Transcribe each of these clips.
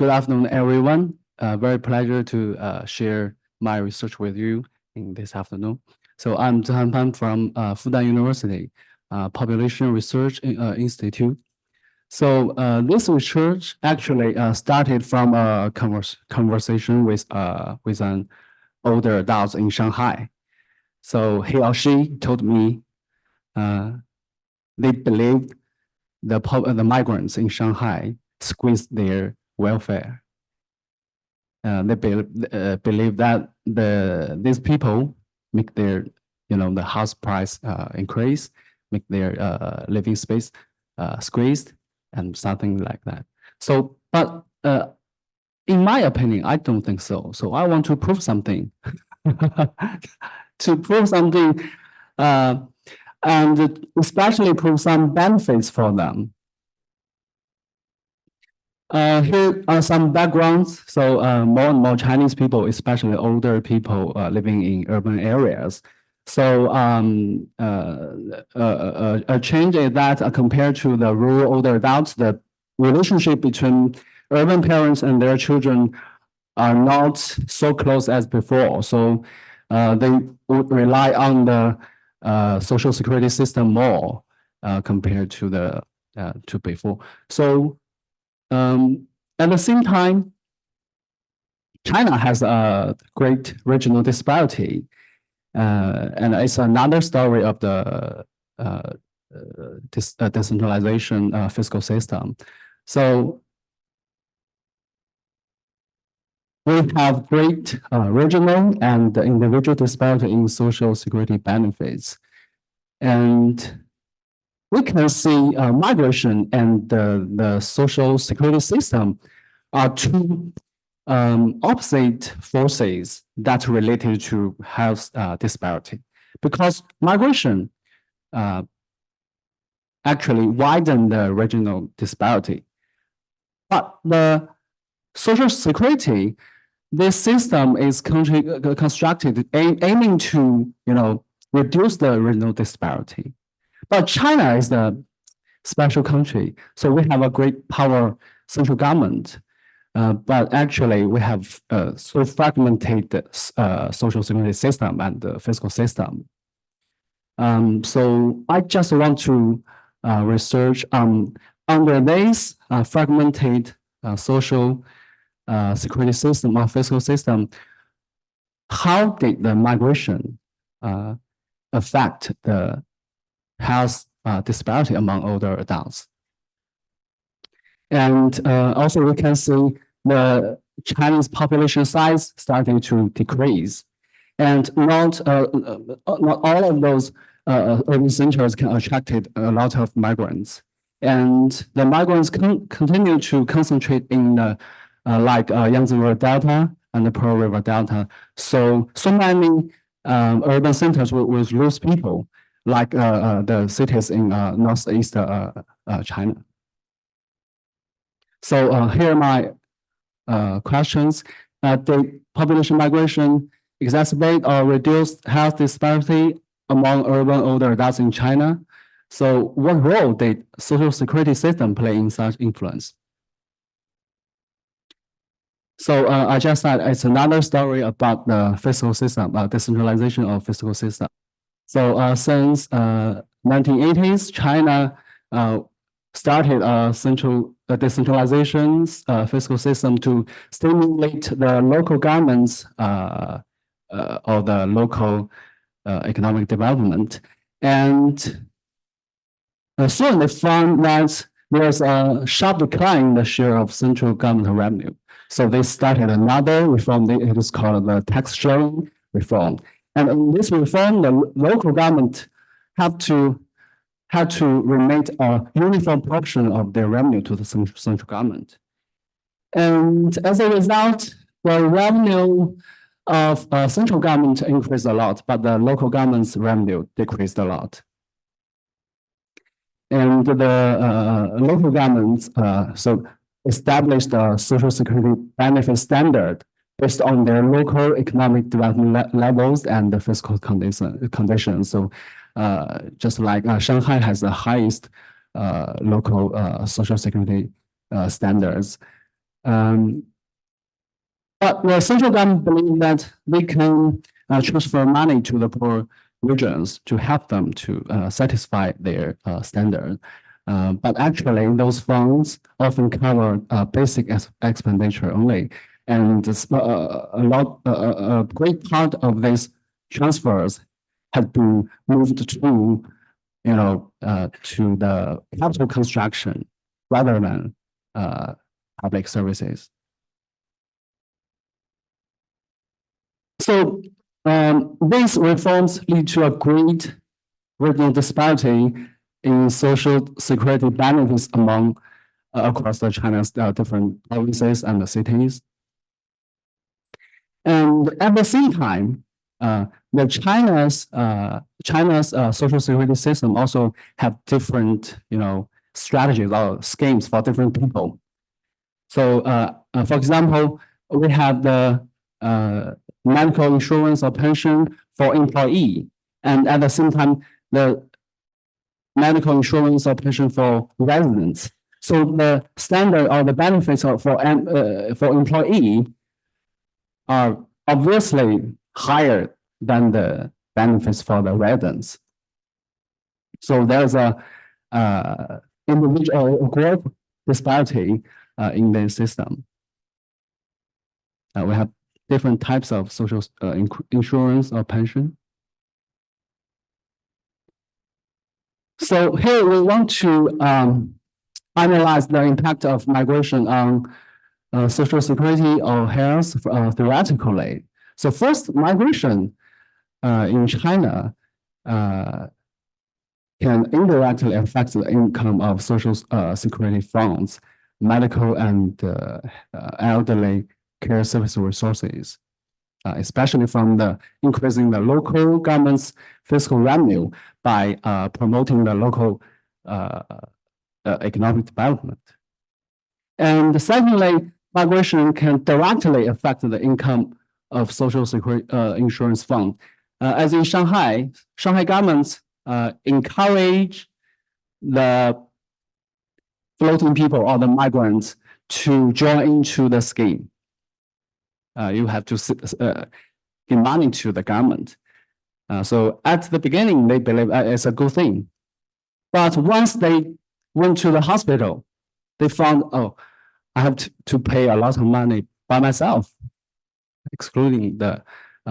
Good afternoon, everyone. Very pleasure to share my research with you in this afternoon. So I'm Zehan from Fudan University, Population Research Institute. So this research actually started from a conversation with an older adult in Shanghai. So he or she told me they believed the migrants in Shanghai squeezed their welfare. They believe that these people make their the house price increase, make their living space squeezed, and something like that. So, but in my opinion, I don't think so. So I want to prove something, to prove something, and especially prove some benefits for them. Here are some backgrounds. So more and more Chinese people, especially older people living in urban areas. So a change is that compared to the rural older adults, the relationship between urban parents and their children are not so close as before. So they would rely on the social security system more compared to the to before. So at the same time, China has a great regional disparity, and it's another story of the decentralization fiscal system. So we have great regional and individual disparity in social security benefits, and we can see migration and the social security system are two opposite forces that are related to health disparity, because migration actually widen the regional disparity. But the social security, this system is constructed aiming to reduce the regional disparity. But China is a special country, so we have a great power central government, but actually we have so fragmented social security system and the fiscal system. So I just want to research under this fragmented social security system or fiscal system, how did the migration affect the health disparity among older adults? And also we can see the Chinese population size starting to decrease, and not all of those urban centers can attract a lot of migrants, and the migrants continue to concentrate in the like Yangtze River Delta and the Pearl River Delta. So many urban centers will lose people, like the cities in northeast China. So here are my questions. Did population migration exacerbate or reduce health disparity among urban older adults in China? So what role did social security system play in such influence? So I just said it's another story about the fiscal system, decentralization of fiscal system. So since 1980s, China started a decentralization fiscal system to stimulate the local governments or the local economic development. And soon they found that there's a sharp decline in the share of central government revenue. So they started another reform. It is called the tax sharing reform. And in this reform, the local government had to remit a uniform portion of their revenue to the central government. And as a result, the revenue of central government increased a lot, but the local government's revenue decreased a lot. And the local governments so established a social security benefit standard based on their local economic development levels and the fiscal conditions. So just like Shanghai has the highest local social security standards. But the central government believe that they can transfer money to the poor regions to help them to satisfy their standard. But actually, those funds often cover basic expenditure only, and a great part of these transfers have been moved to, to the capital construction rather than public services. So these reforms lead to a great regional disparity in social security benefits among across the China's different provinces and the cities. And at the same time, the China's social security system also have different, strategies or schemes for different people. So, for example, we have the medical insurance or pension for employee, and at the same time, the medical insurance or pension for residents. So the standard or the benefits for employee are obviously higher than the benefits for the residents. So there's a individual group disparity in the system. We have different types of social insurance or pension. So here we want to analyze the impact of migration on social security or health theoretically. So first, migration in China can indirectly affect the income of social security funds, medical and elderly care service resources, especially from the increasing the local government's fiscal revenue by promoting the local economic development. And secondly, migration can directly affect the income of social security insurance fund. As in Shanghai government encourage the floating people or the migrants to join into the scheme. You have to give money to the government. So at the beginning, they believe it's a good thing. But once they went to the hospital, they found, oh, I have to pay a lot of money by myself, excluding the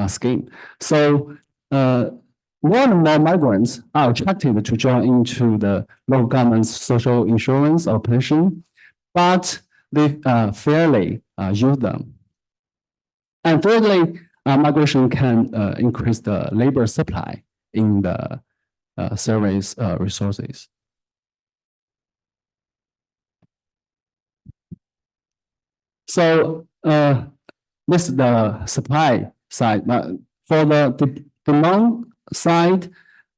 scheme. So more and more migrants are attracted to join into the local government's social insurance or pension, but they fairly use them. And thirdly, migration can increase the labor supply in the service resources. So this is the supply side. For the demand side,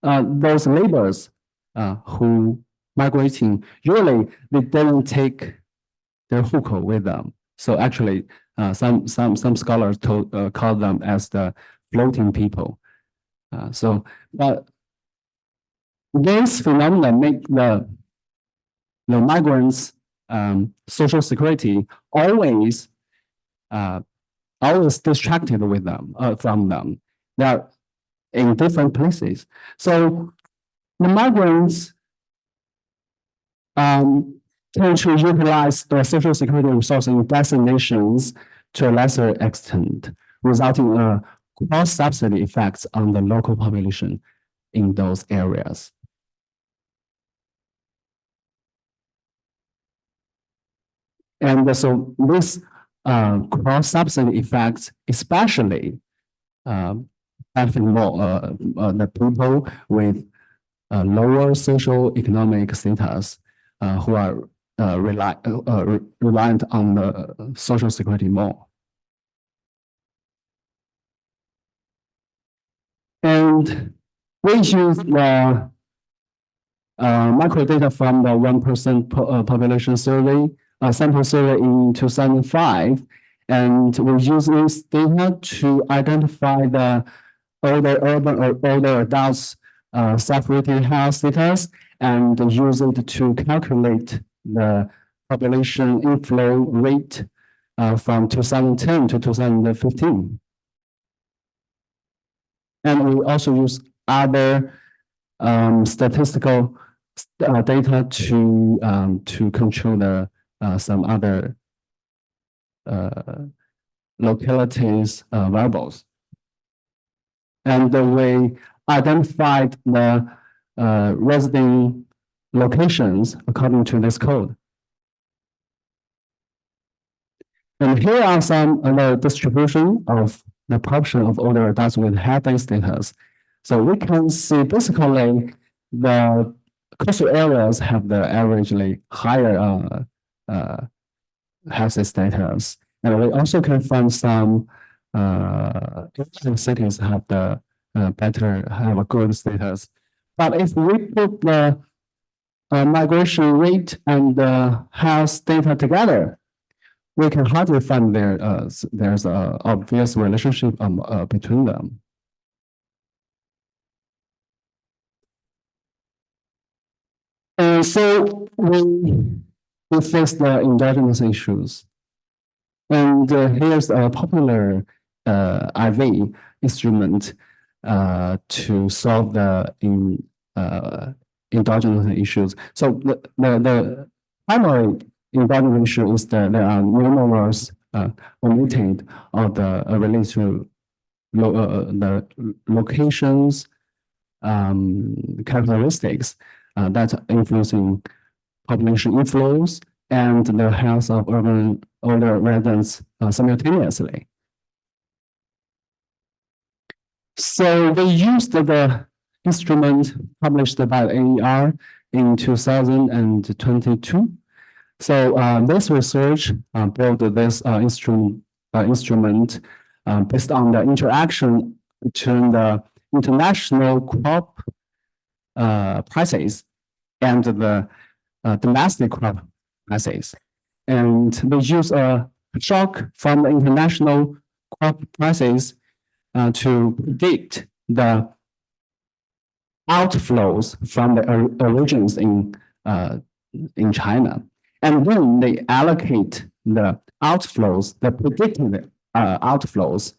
those laborers who migrating, usually they didn't take their hukou with them. So actually, some scholars call them as the floating people. But this phenomenon make the migrants' social security always distracted with them from them. They're in different places. So the migrants tend to utilize the social security resource in destinations to a lesser extent, resulting in cross-subsidy effects on the local population in those areas. And so this cross-subsidy effects, especially benefit more the people with lower social economic status who are reliant on the social security more. And we use the microdata from the 1% population survey, sample survey in 2005, and we use this data to identify the older urban or older adults' self-rated health status and use it to calculate the population inflow rate from 2010 to 2015. And we also use other statistical data to control the some other localities variables. And we identified the resident locations according to this code. And here are some other distribution of the proportion of older adults with healthy status. So we can see basically the coastal areas have the averagely higher healthy status. And we also can find some cities have the have a good status. But if we put the migration rate and the health data together, we can hardly find there's an obvious relationship between them. And so we face the endogenous issues. And here's a popular IV instrument to solve the endogenous issues. So the primary endogenous issue is that there are numerous omitted or the related to the locations characteristics that are influencing population inflows and the health of urban older residents simultaneously. So we used the instrument published by AER in 2022. So this research built this instrument based on the interaction between the international crop prices and the domestic crop prices. And we use a shock from the international crop prices to predict the outflows from the origins in China. And then they allocate the outflows, the predicted outflows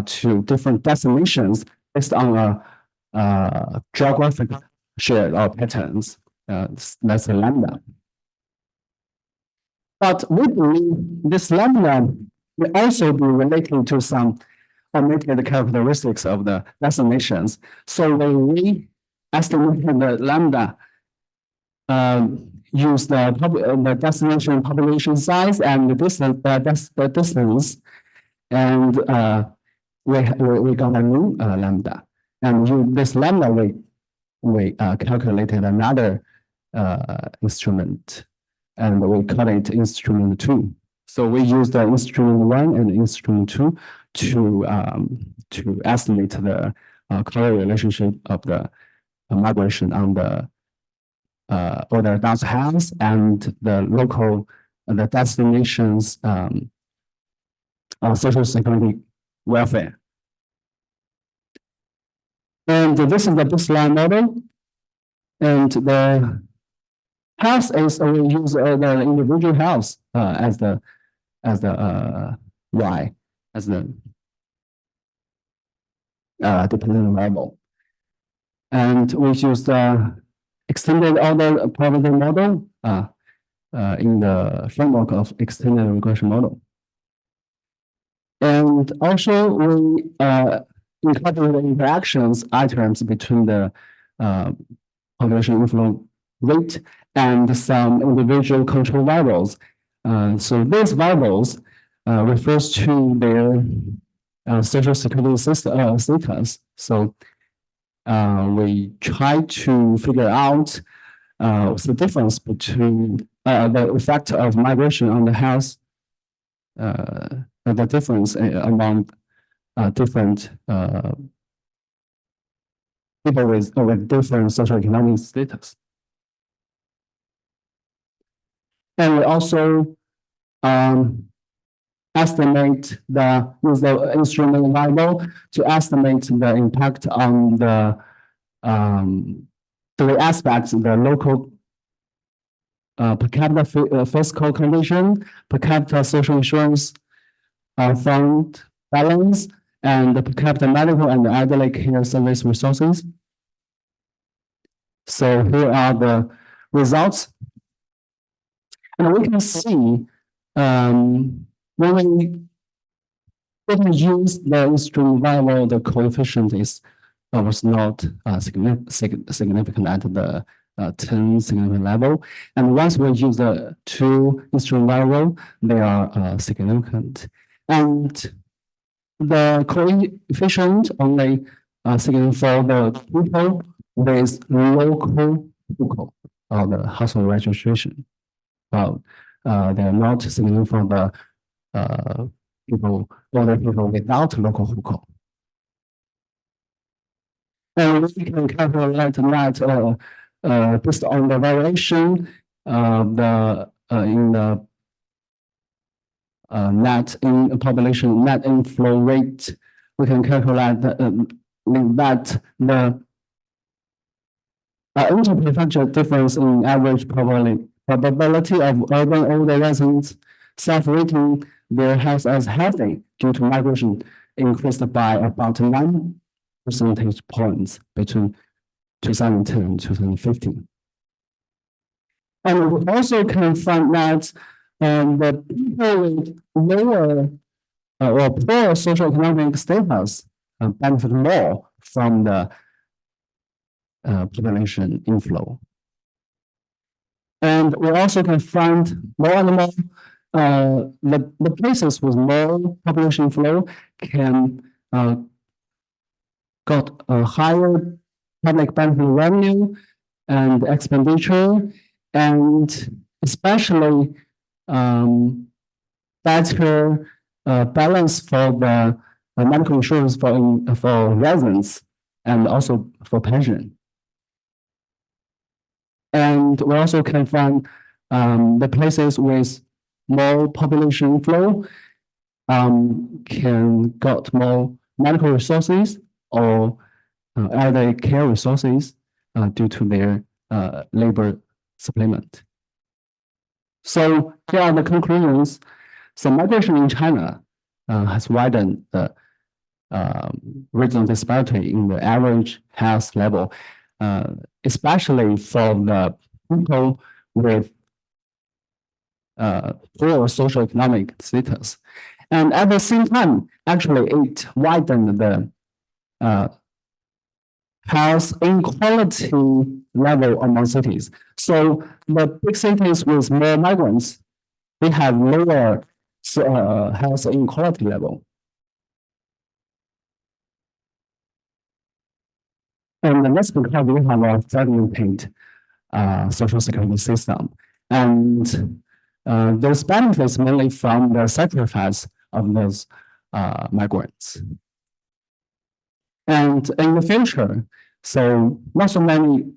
to different destinations based on a geographic share or patterns. That's a lambda. But we believe this lambda will also be related to some omitted characteristics of the destinations. So when we estimate the lambda, use the destination population size and the distance, and we got a new lambda. And use this lambda, we calculated another instrument, and we call it instrument 2. So we use the instrument 1 and instrument 2 to estimate the correlate relationship of the migration on the older adults' health and the local, the destinations social security welfare. And this is the baseline model. And the health is we use the individual health as the y, as the dependent variable. And we use the extended order probability model in the framework of extended regression model. And also we incorporate the interactions items between the population inflow rate and some individual control variables. So these variables refers to their social security status. So we try to figure out the difference between the effect of migration on the health, the difference among different people with different socioeconomic status. And we also estimate use the instrument variable to estimate the impact on the three aspects: the local per capita fiscal condition, per capita social insurance fund balance, and the per capita medical and elderly care service resources. So here are the results. And we can see when we use the instrument variable, the coefficient was not significant at the 10 significant level. And once we use the two instrument variable, they are significant. And the coefficient only significant for the people with local hukou or the household registration. But they are not significant for the older people without local hukou. And we can calculate that based on the variation in the net in population net inflow rate. We can calculate that the interprefecture difference in average probability of urban older residents self-rating their health as healthy due to migration increased by about 9 percentage points between 2010 and 2015. And we also can find that the people with lower or poor socioeconomic status benefit more from the population inflow. And we also can find more and more the places with more population flow can got a higher public benefit revenue and expenditure, and especially better balance for the medical insurance for residents and also for pension. And we also can find the places with more population flow can got more medical resources or elderly care resources due to their labor supplement. So here are the conclusions. So migration in China has widened the regional disparity in the average health level, especially for the people with poor socioeconomic status. And at the same time, actually, it widened the health inequality level among cities. So the big cities with more migrants, they have lower health inequality level. And that's because we have a fragmented social security system. And those benefits mainly from the sacrifice of those migrants. And in the future, so not so many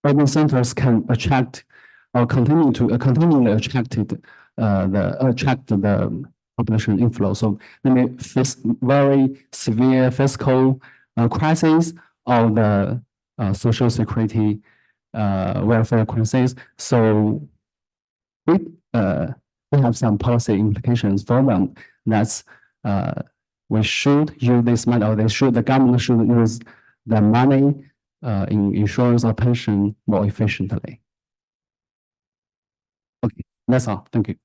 urban centers can attract or continually attract the population inflow. So they may face very severe fiscal crisis or the social security welfare crisis. So we have some policy implications for them. That's we should use this money, or the government should use the money in insurance or pension more efficiently. Okay, that's all. Thank you.